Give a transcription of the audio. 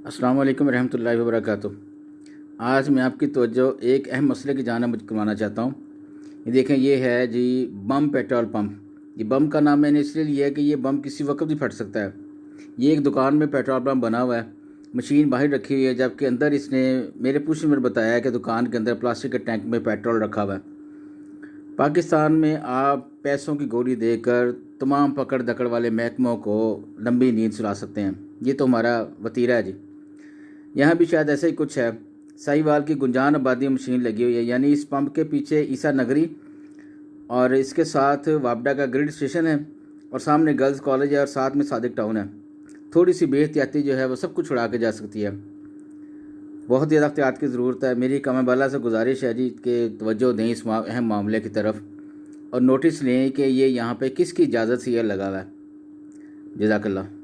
अस्सलाम वालेकुम रहमतुल्लाहि व बरकातुहू। आज मैं आपकी तवज्जो एक अहम मसले की जानिब करवाना चाहता हूँ। ये देखें, ये है जी बम पेट्रोल पंप। ये बम का नाम मैंने इसलिए लिया है कि ये बम किसी वक्त भी फट सकता है। ये एक दुकान में पेट्रोल पंप बना हुआ है, मशीन बाहर रखी हुई है, जबकि अंदर इसने मेरे पूछने में बताया है कि दुकान के अंदर प्लास्टिक के टैंक में पेट्रोल रखा हुआ है। पाकिस्तान में आप पैसों की गोली देकर तमाम पकड़ दकड़ वाले महकमों को लंबी नींद सुला सकते हैं। ये तो हमारा वतीरा है जी। यहाँ भी शायद ऐसा ही कुछ है। साहिवाल की गुंजान आबादी में मशीन लगी हुई है, यानी इस पंप के पीछे ईसा नगरी और इसके साथ वापडा का ग्रिड स्टेशन है और सामने गर्ल्स कॉलेज है और साथ में सादिक टाउन है। थोड़ी सी बेहतियाती जो है वो सब कुछ उड़ा के जा सकती है। बहुत ज़्यादा एहतियात की ज़रूरत है। मेरी कम बाला से गुजारिश है जी कि तवज्जो दें इस अहम मामले की तरफ और नोटिस लें कि ये यहाँ पे किसकी इजाज़त से यह लगा हुआ है। जज़ाकल्लाह।